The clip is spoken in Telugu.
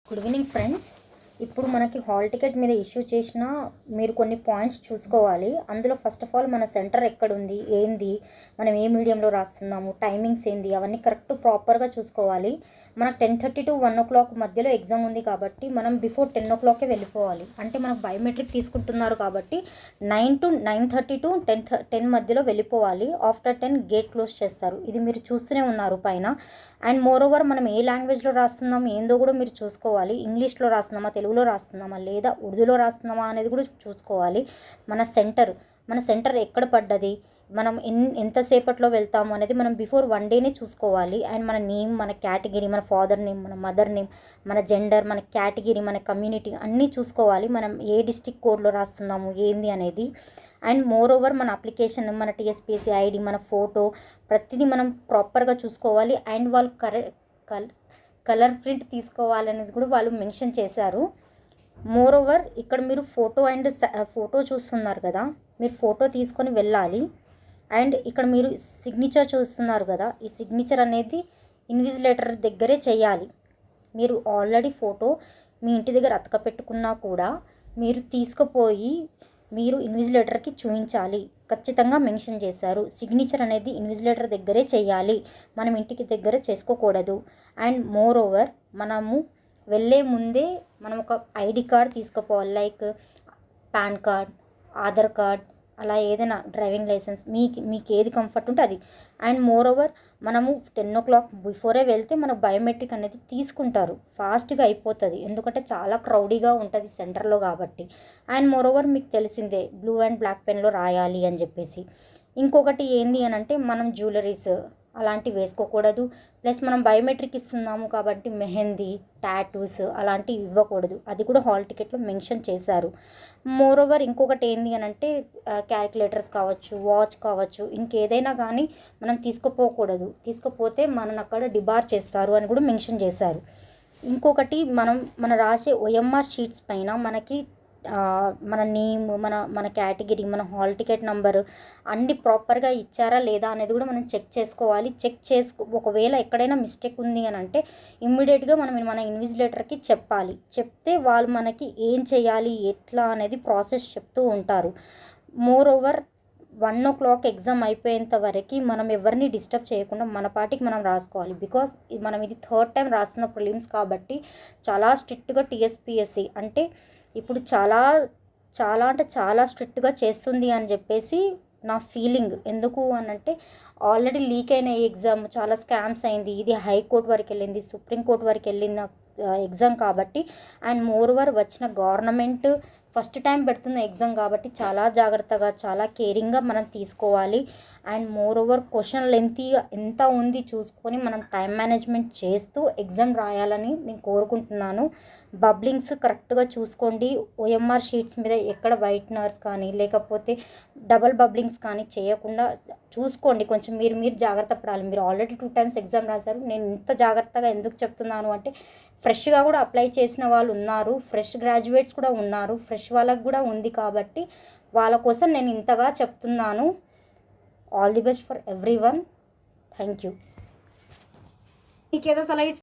Good evening friends. ఇప్పుడు మనకి హాల్ టికెట్ మీద ఇష్యూ చేసిన మీరు కొన్ని పాయింట్స్ చూసుకోవాలి. అందులో ఫస్ట్ ఆఫ్ ఆల్ మన సెంటర్ ఎక్కడుంది, ఏంది, మనం ఏ మీడియంలో రాస్తున్నాము, టైమింగ్స్ ఏంది, అవన్నీ కరెక్ట్ ప్రాపర్గా చూసుకోవాలి. మనకు 10:30 to 1 o'clock మధ్యలో ఎగ్జామ్ ఉంది కాబట్టి మనం బిఫోర్ 10 o'clockకే వెళ్ళిపోవాలి. అంటే మనకు బయోమెట్రిక్ తీసుకుంటున్నారు కాబట్టి 9 to 9:30 to 10 మధ్యలో వెళ్ళిపోవాలి. ఆఫ్టర్ 10 గేట్ క్లోజ్ చేస్తారు. ఇది మీరు చూస్తూనే ఉన్నారు పైన. అండ్ మోర్ ఓవర్ మనం ఏ లాంగ్వేజ్లో రాస్తున్నాము ఏందో కూడా మీరు చూసుకోవాలి. ఇంగ్లీష్లో రాస్తున్నామా, తెలుగులో రాస్తున్నామా, లేదా ఉర్దూలో రాస్తున్నామా అనేది కూడా చూసుకోవాలి. మన సెంటర్ ఎక్కడ పడ్డది, మనం ఎంతసేపట్లో వెళ్తాము అనేది మనం బిఫోర్ 1 డేనే చూసుకోవాలి. అండ్ మన నేమ్, మన కేటగిరీ, మన ఫాదర్ నేమ్, మన మదర్ నేమ్, మన జెండర్, మన కేటగిరీ, మన కమ్యూనిటీ అన్నీ చూసుకోవాలి. మనం ఏ డిస్ట్రిక్ట్ కోడ్లో రాస్తున్నాము ఏంది అనేది. అండ్ మోర్ ఓవర్ మన అప్లికేషన్, మన టీఎస్పీఎస్సీ ఐడి, మన ఫోటో, ప్రతిదీ మనం ప్రాపర్గా చూసుకోవాలి. అండ్ వాళ్ళు కలర్ ప్రింట్ తీసుకోవాలనేది కూడా వాళ్ళు మెన్షన్ చేశారు. మోర్ ఓవర్ ఇక్కడ మీరు ఫోటో చూస్తున్నారు కదా, మీరు ఫోటో తీసుకొని వెళ్ళాలి. అండ్ ఇక్కడ మీరు సిగ్నేచర్ చూస్తున్నారు కదా, ఈ సిగ్నేచర్ అనేది ఇన్విజిలేటర్ దగ్గరే చేయాలి. మీరు ఆల్రెడీ ఫోటో మీ ఇంటి దగ్గర అతక పెట్టుకున్నా కూడా మీరు తీసుకుపోయి మీరు ఇన్విజిలేటర్కి చూపించాలి. ఖచ్చితంగా మెన్షన్ చేశారు, సిగ్నేచర్ అనేది ఇన్విజిలేటర్ దగ్గరే చేయాలి, మనం ఇంటికి దగ్గర చేసుకోకూడదు. అండ్ మోర్ ఓవర్ మనము వెళ్ళే ముందే మనం ఒక ఐడి కార్డ్ తీసుకుపోవాలి. Like PAN card, Aadhaar card, అలా ఏదైనా డ్రైవింగ్ లైసెన్స్, మీకు ఏది కంఫర్ట్ ఉంటే అది. అండ్ మోర్ ఓవర్ మనము 10 o'clock బిఫోరే వెళ్తే మనకు బయోమెట్రిక్ అనేది తీసుకుంటారు. ఫాస్ట్గా అయిపోతుంది, ఎందుకంటే చాలా క్రౌడీగా ఉంటుంది సెంటర్లో కాబట్టి. అండ్ మోర్ ఓవర్ మీకు తెలిసిందే బ్లూ అండ్ బ్లాక్ పెన్లో రాయాలి అని చెప్పేసి. ఇంకొకటి ఏంటి అని అంటే మనం జ్యువెలరీస్ అలాంటివి వేసుకోకూడదు. ప్లస్ మనం బయోమెట్రిక్ ఇస్తున్నాము కాబట్టి మెహందీ, టాటూస్ అలాంటివి ఇవ్వకూడదు. అది కూడా హాల్ టికెట్లో మెన్షన్ చేశారు. మోర్ ఓవర్ ఇంకొకటి ఏంటి అని అంటే క్యాలిక్యులేటర్స్ కావచ్చు, వాచ్ కావచ్చు, ఇంకేదైనా కానీ మనం తీసుకుపోకూడదు. తీసుకుపోతే మనని అక్కడ డిబార్ చేస్తారు అని కూడా మెన్షన్ చేశారు. ఇంకొకటి మన రాసే ఓఎంఆర్ షీట్స్ పైన మనకి మన నేమ్, మన కేటగిరీ, మన హాల్ టికెట్ నెంబరు అన్నీ ప్రాపర్గా ఇచ్చారా లేదా అనేది కూడా మనం చెక్ చేసుకోవాలి. ఒకవేళ ఎక్కడైనా మిస్టేక్ ఉంది అని అంటే ఇమ్మీడియట్గా మన ఇన్విజిలేటర్కి చెప్పాలి. చెప్తే వాళ్ళు మనకి ఏం చేయాలి, ఎట్లా అనేది ప్రాసెస్ చెప్తూ ఉంటారు. మోర్ ఓవర్ 1 o'clock ఎగ్జామ్ అయిపోయేంత వరకు మనం ఎవరిని డిస్టర్బ్ చేయకుండా మన పాటికి మనం రాసుకోవాలి. బికాస్ మనం ఇది 3rd time రాస్తున్న ప్రిలిమ్స్ కాబట్టి చాలా స్ట్రిక్ట్గా టీఎస్పీఎస్సీ అంటే ఇప్పుడు చాలా స్ట్రిక్ట్గా చేస్తుంది అని చెప్పేసి నా ఫీలింగ్. ఎందుకు అని అంటే ఆల్రెడీ లీక్ అయిన ఎగ్జామ్ చాలా స్కామ్స్ అయింది. ఇది హైకోర్టు వరకు వెళ్ళింది, సుప్రీంకోర్టు వరకు వెళ్ళిన ఎగ్జామ్ కాబట్టి. అండ్ మోర్ ఓవర్ వచ్చిన గవర్నమెంట్ ఫస్ట్ టైం పెడుతున్న ఎగ్జామ్ కాబట్టి చాలా జాగ్రత్తగా, చాలా కేరింగ్గా మనం తీసుకోవాలి. అండ్ మోర్ ఓవర్ క్వశ్చన్ లెంతీగా ఎంత ఉంది చూసుకొని మనం టైం మేనేజ్మెంట్ చేస్తూ ఎగ్జామ్ రాయాలని నేను కోరుకుంటున్నాను. బబ్లింగ్స్ కరెక్ట్గా చూసుకోండి. ఓఎంఆర్ షీట్స్ మీద ఎక్కడ వైట్నర్స్ కానీ లేకపోతే డబల్ బబ్లింగ్స్ కానీ చేయకుండా చూసుకోండి. కొంచెం మీరు జాగ్రత్త పడాలి. మీరు ఆల్రెడీ 2 times ఎగ్జామ్ రాశారు. నేను ఇంత జాగ్రత్తగా ఎందుకు చెప్తున్నాను అంటే ఫ్రెష్గా కూడా అప్లై చేసిన వాళ్ళు ఉన్నారు, ఫ్రెష్ గ్రాడ్యుయేట్స్ కూడా ఉన్నారు, ఫ్రెష్ వాళ్ళకు కూడా ఉంది కాబట్టి వాళ్ళ కోసం నేను ఇంతగా చెప్తున్నాను. All the best for every one. Thank you. నీకేదో సలహా